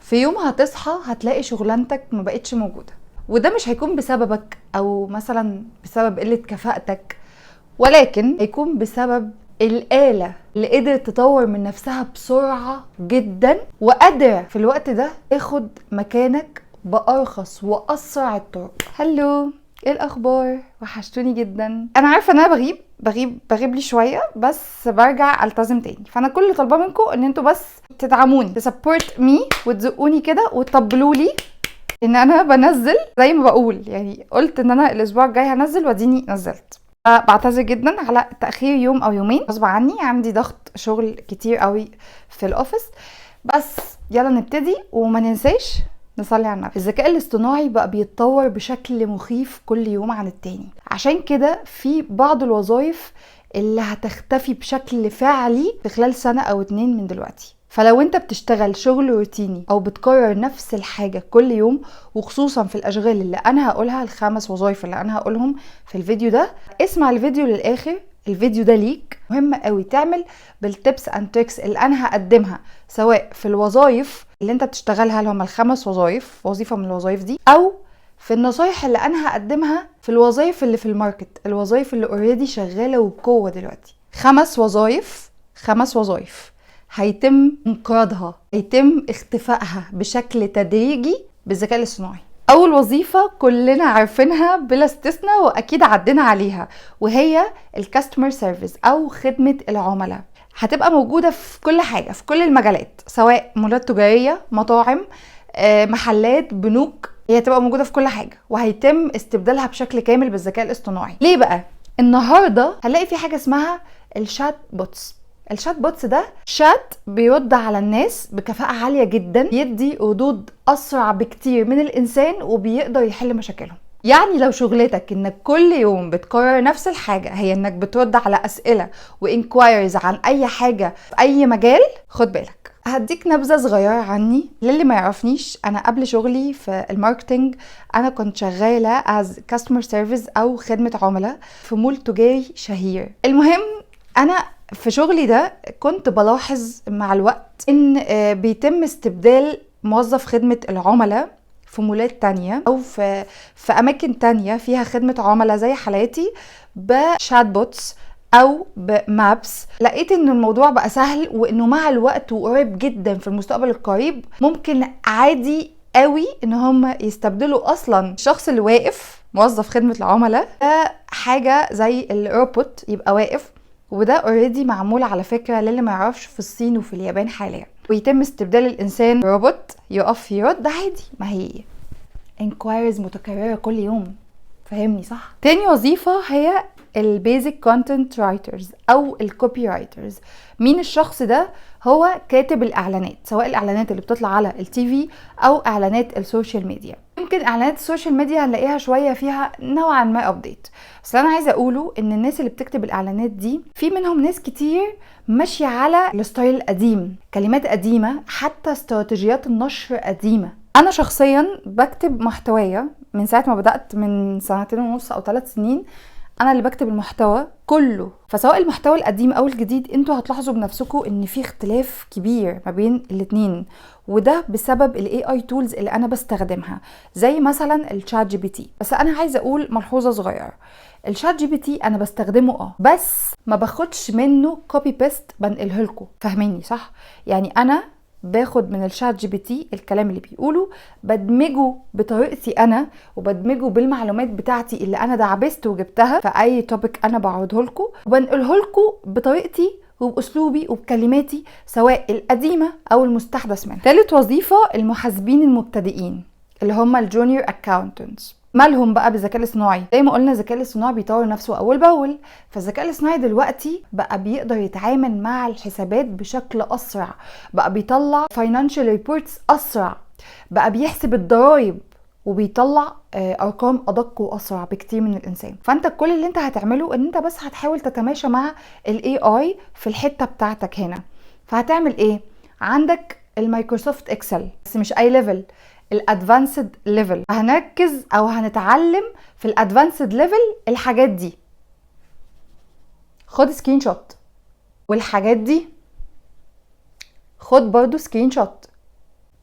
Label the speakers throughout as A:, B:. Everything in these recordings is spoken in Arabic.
A: في يوم هتصحى هتلاقي شغلانتك ما بقتش موجودة، وده مش هيكون بسببك او مثلا بسبب قلة كفاءتك، ولكن هيكون بسبب الآلة اللي قدرت تطور من نفسها بسرعة جدا وقادرة في الوقت ده تاخد مكانك بأرخص وأسرع الطرق. هلو، ايه الأخبار؟ وحشتوني جدا. أنا عارفة ان أنا بغيب لي شوية، بس برجع ألتزم تاني. فأنا كل اللي طالباه منكم ان انتوا بس تدعموني، تسبورت مي وتزقوني كده وتطبلوا لي ان انا بنزل زي ما بقول. يعني قلت ان انا الاسبوع الجاي هنزل واديني نزلت. بعتذر جدا على تأخير يوم او يومين، غصب عني، عندي ضغط شغل كتير قوي في الاوفيس. بس يلا نبتدي، وما ننساش نصلي على النبي. الذكاء الاصطناعي بقى بيتطور بشكل مخيف كل يوم عن التاني، عشان كده في بعض الوظائف اللي هتختفي بشكل فعلي في خلال سنة او 2 من دلوقتي. فلو انت بتشتغل شغل روتيني او بتكرر نفس الحاجة كل يوم، وخصوصا في الاشغال اللي انا هقولها، ال5 وظائف اللي انا هقولهم في الفيديو ده، اسمع الفيديو للاخر. الفيديو ده ليك، مهم قوي تعمل بالتيبس اند تريكس اللي انا هقدمها، سواء في الوظائف اللي انت بتشتغلها اللي هم ال5 وظائف، وظيفة من الوظائف دي، او في النصايح اللي انا هقدمها في الوظائف اللي في الماركت، الوظائف اللي اوريدي شغالة وبقوة دلوقتي. 5 وظائف هيتم انقراضها، هيتم اختفائها بشكل تدريجي بالذكاء الاصطناعي. اول وظيفة كلنا عارفينها بلا استثناء واكيد عدينا عليها، وهي الكاستمر سيرفيس او خدمة العملاء. هتبقى موجودة في كل حاجة، في كل المجالات، سواء مولات تجارية، مطاعم، محلات، بنوك. هي هتبقى موجودة في كل حاجة، وهيتم استبدالها بشكل كامل بالذكاء الاصطناعي. ليه بقى؟ النهاردة هنلاقي في حاجة اسمها الشات بوتس. الشات بوتس ده شات بيرد على الناس بكفاءة عالية جدا، بيدي ردود أسرع بكتير من الإنسان، وبيقدر يحل مشاكلهم. يعني لو شغلتك انك كل يوم بتكرر نفس الحاجة، هي انك بترد على أسئلة وانكوايرز عن أي حاجة في أي مجال، خد بالك. هديك نبذة صغيرة عني للي ما يعرفنيش. أنا قبل شغلي في الماركتينج أنا كنت شغالة as customer service أو خدمة عملاء في مول تجاري شهير. المهم، أنا في شغلي ده كنت بلاحظ مع الوقت ان بيتم استبدال موظف خدمة العملاء في مولات تانية او في اماكن تانية فيها خدمة عملاء زي حالاتي بشات بوتس او بمابس. لقيت ان الموضوع بقى سهل، وانه مع الوقت وقريب جدا في المستقبل القريب ممكن عادي قوي ان هم يستبدلوا اصلا الشخص اللي واقف موظف خدمة العملاء حاجة زي الروبوت يبقى واقف. وده اوريدي معمول على فكرة للي ما يعرفش في الصين وفي اليابان حاليا، ويتم استبدال الانسان روبوت يقف يرد عادي. ما هي انكوايرز متكررة كل يوم، فهمني صح؟ تاني وظيفة هي البيزك كونتنت رايترز او الكوبي رايترز. مين الشخص ده؟ هو كاتب الاعلانات، سواء الاعلانات اللي بتطلع على التي في او اعلانات السوشيال ميديا. يمكن اعلانات السوشيال ميديا هنلاقيها شويه فيها نوعا ما ابديت، بس انا عايزه اقوله ان الناس اللي بتكتب الاعلانات دي في منهم ناس كتير ماشيه على الستايل القديم، كلمات قديمه، حتى استراتيجيات النشر قديمه. انا شخصيا بكتب محتوايا من ساعه ما بدات، من 2.5 او 3 سنين انا اللي بكتب المحتوى كله. فسواء المحتوى القديم او الجديد، انتوا هتلاحظوا بنفسكم ان في اختلاف كبير ما بين الاتنين، وده بسبب الاي اي تولز اللي انا بستخدمها، زي مثلا الشات جي بي تي. بس انا عايزه اقول ملحوظه صغيره. الشات جي بي تي انا بستخدمه بس ما باخدش منه كوبي بيست بنقله لكم، فاهميني صح؟ يعني انا باخد من الشات جي بي تي الكلام اللي بيقوله، بدمجه بطريقتي انا، وبدمجه بالمعلومات بتاعتي اللي انا دعبست وجبتها في اي توبيك انا بعرضه لكم، وبنقله لكم بطريقتي وباسلوبي وبكلماتي، سواء القديمه او المستحدث منها. ثالث وظيفه المحاسبين المبتدئين اللي هم الجونيور اكاونتنتس. مالهم بقى بالذكاء الاصطناعي؟ زي ما قلنا الذكاء الاصطناعي بيطور نفسه اول باول، فالذكاء الاصطناعي دلوقتي بقى بيقدر يتعامل مع الحسابات بشكل اسرع، بقى بيطلع فاينانشال ريبورتس اسرع، بقى بيحسب الضرايب وبيطلع ارقام ادق واسرع بكتير من الانسان. فانت كل اللي انت هتعمله ان انت بس هتحاول تتماشى مع الاي اي في الحته بتاعتك هنا. فهتعمل ايه؟ عندك المايكروسوفت اكسل، بس مش اي ليفل، الادفانسد ليفل. هنركز او هنتعلم في الادفانسد ليفل الحاجات دي. خد سكرين شوت، والحاجات دي خد برضو سكرين شوت.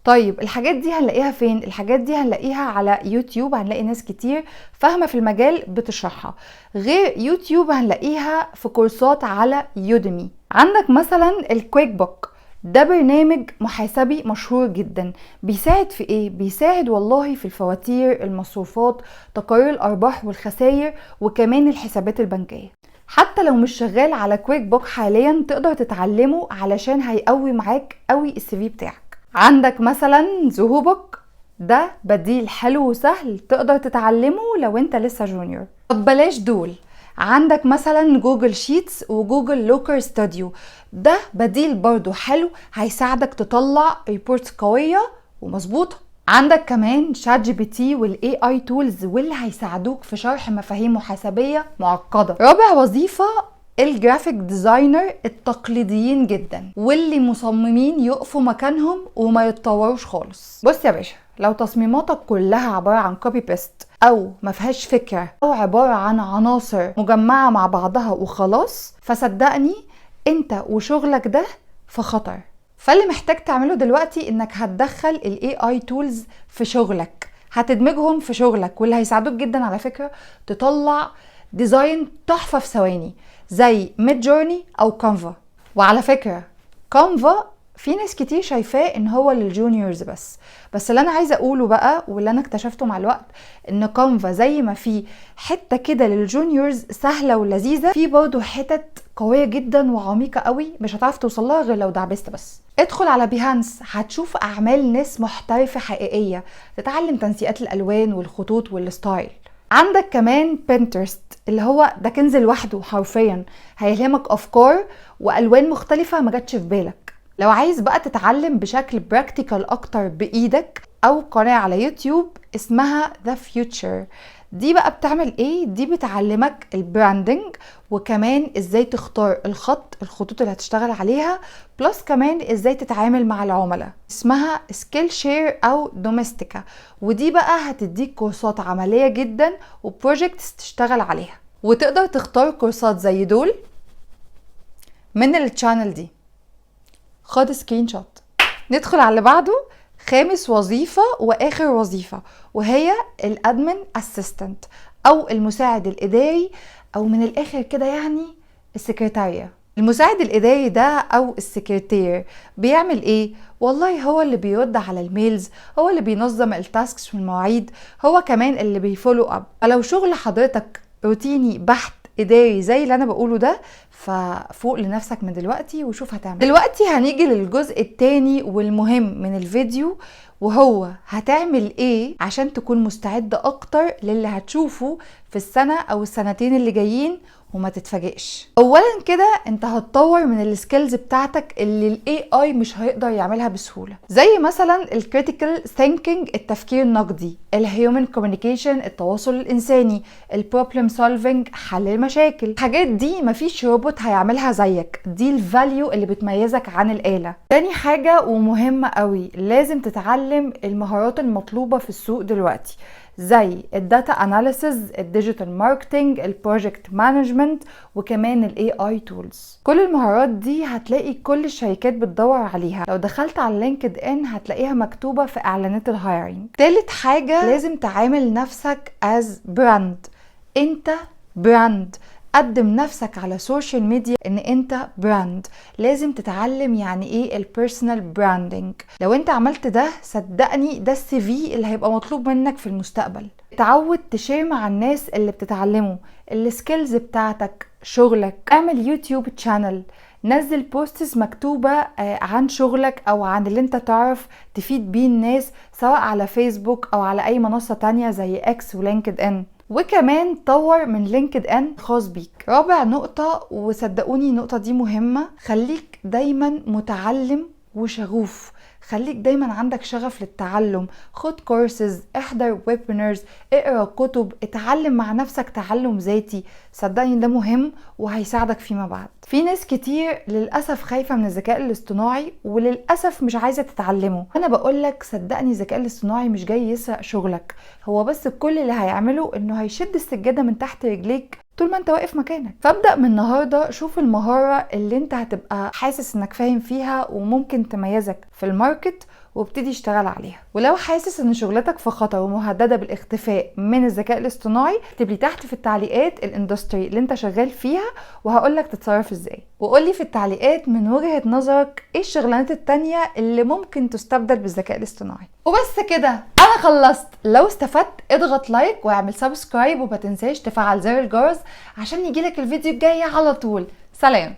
A: طيب الحاجات دي هنلاقيها فين؟ الحاجات دي هنلاقيها على يوتيوب، هنلاقي ناس كتير فاهمة في المجال بتشرحها. غير يوتيوب هنلاقيها في كورسات على يوديمي. عندك مثلا الكويك بوك، ده برنامج محاسبي مشهور جدا. بيساعد في ايه؟ بيساعد والله في الفواتير، المصروفات، تقارير الارباح والخسائر، وكمان الحسابات البنكية. حتى لو مش شغال على كويك بوك حاليا تقدر تتعلمه علشان هيقوي معاك قوي السي في بتاعك. عندك مثلا زهوبك، ده بديل حلو وسهل تقدر تتعلمه لو انت لسه جونيور. طب بلاش دول، عندك مثلا جوجل شيتس وجوجل لوكر ستوديو، ده بديل برضو حلو هيساعدك تطلع ريبورتس قوية ومظبوطة. عندك كمان شات جي بي تي والاي اي تولز، واللي هيساعدوك في شرح مفاهيم محاسبية معقدة. رابع وظيفة الجرافيك ديزاينر التقليديين جدا، واللي مصممين يقفوا مكانهم وما يتطوروش خالص. بص يا باشا، لو تصميماتك كلها عبارة عن كوبي بيست او ما فيهاش فكرة او عبارة عن عناصر مجمعة مع بعضها وخلاص، فصدقني انت وشغلك ده في خطر. فاللي محتاج تعمله دلوقتي انك هتدخل الاي اي تولز في شغلك، هتدمجهم في شغلك، واللي هيساعدوك جدا على فكرة تطلع ديزاين تحفة في ثواني زي ميد جورني او كانفا. وعلى فكرة كانفا في ناس كتير شايفاه ان هو للجونيورز بس اللي انا عايزه اقوله بقى واللي انا اكتشفته مع الوقت ان كانفا زي ما في حته كده للجونيورز سهله ولذيذه، في برضه حتت قويه جدا وعميقه قوي مش هتعرف توصلها غير لو دعبست بس. ادخل على بيهانس هتشوف اعمال ناس محترفه حقيقيه تتعلم تنسيقات الالوان والخطوط والستايل. عندك كمان بنترست اللي هو ده كنز لوحده حرفيا، هيلهمك افكار والوان مختلفه ما جاتش في بالك. لو عايز بقى تتعلم بشكل براكتيكال اكتر بايدك، او قناة على يوتيوب اسمها The Future، دي بقى بتعمل ايه؟ دي بتعلمك البراندنج، وكمان ازاي تختار الخطوط اللي هتشتغل عليها، بلس كمان ازاي تتعامل مع العملاء. اسمها سكيل شير او دوميستيكا، ودي بقى هتديك كورسات عملية جدا وبروجكتس تشتغل عليها. وتقدر تختار كورسات زي دول من التشانل دي. خد سكرين شوت. ندخل على اللي بعده، خامس وظيفة واخر وظيفة، وهي الادمن اسيستنت او المساعد الاداري، او من الاخر كده يعني السكرتارية. المساعد الاداري ده او السكرتير بيعمل ايه؟ والله هو اللي بيرد على الميلز، هو اللي بينظم التاسكس والمواعيد، هو كمان اللي بيفولو اب. فلو شغل حضرتك روتيني بحت اداري زي اللي انا بقوله ده، ففوق لنفسك من دلوقتي وشوف هتعمل. دلوقتي هنيجي للجزء التاني والمهم من الفيديو، وهو هتعمل ايه عشان تكون مستعد اكتر للي هتشوفه في السنة او السنتين اللي جايين وما تتفاجئش. اولا كده انت هتطور من السكيلز بتاعتك اللي الاي اي مش هيقدر يعملها بسهولة، زي مثلا الكريتيكال ثينكينج التفكير النقدي، الهيومن كوميونيكيشن التواصل الانساني، البروبلم سولفينج حل المشاكل. الحاجات دي مفيش روبوت هيعملها زيك، دي الفاليو اللي بتميزك عن الآلة. تاني حاجة ومهمة قوي، لازم تتعلم المهارات المطلوبة في السوق دلوقتي، زي الداتا اناليسز، الديجيتال ماركتنج، البروجكت مانجمنت، وكمان الاي اي تولز. كل المهارات دي هتلاقي كل الشركات بتدور عليها، لو دخلت على لينكد ان هتلاقيها مكتوبة في اعلانات الهايرنج. تالت حاجة لازم تعامل نفسك از براند، انت براند، قدم نفسك على السوشيال ميديا ان انت براند. لازم تتعلم يعني ايه البيرسونال براندنج. لو انت عملت ده صدقني ده السي في اللي هيبقى مطلوب منك في المستقبل. تعود تشير مع الناس اللي بتتعلموا السكيلز بتاعتك، شغلك. اعمل يوتيوب تشانل، نزل بوستس مكتوبة عن شغلك او عن اللي انت تعرف تفيد بيه الناس، سواء على فيسبوك او على اي منصة تانية زي اكس ولينكد ان. وكمان طور من لينكد ان خاص بيك. رابع نقطة، وصدقوني النقطة دي مهمة، خليك دايما متعلم وشغوف، خليك دايما عندك شغف للتعلم. خد كورسز، احضر ويبينارز، اقرا كتب، اتعلم مع نفسك تعلم ذاتي. صدقني ده مهم وهيساعدك فيما بعد. في ناس كتير للأسف خايفة من الذكاء الاصطناعي وللأسف مش عايزة تتعلمه. أنا بقولك صدقني الذكاء الاصطناعي مش جاي يسرق شغلك، هو بس كل اللي هيعمله انه هيشد السجادة من تحت رجليك طول ما انت واقف مكانك. فابدأ من النهاردة، شوف المهارة اللي انت هتبقى حاسس انك فاهم فيها وممكن تميزك في الماركت، وابتدي اشتغل عليها. ولو حاسس ان شغلتك في خطر ومهدده بالاختفاء من الذكاء الاصطناعي، اكتب لي تحت في التعليقات الاندستري اللي انت شغال فيها وهقولك تتصرف ازاي. وقولي في التعليقات من وجهة نظرك ايه الشغلانات التانية اللي ممكن تستبدل بالذكاء الاصطناعي. وبس كده انا خلصت. لو استفدت اضغط لايك واعمل سبسكرايب، وما تنساش تفعل زر الجرس عشان يجيلك الفيديو الجاي على طول. سلام.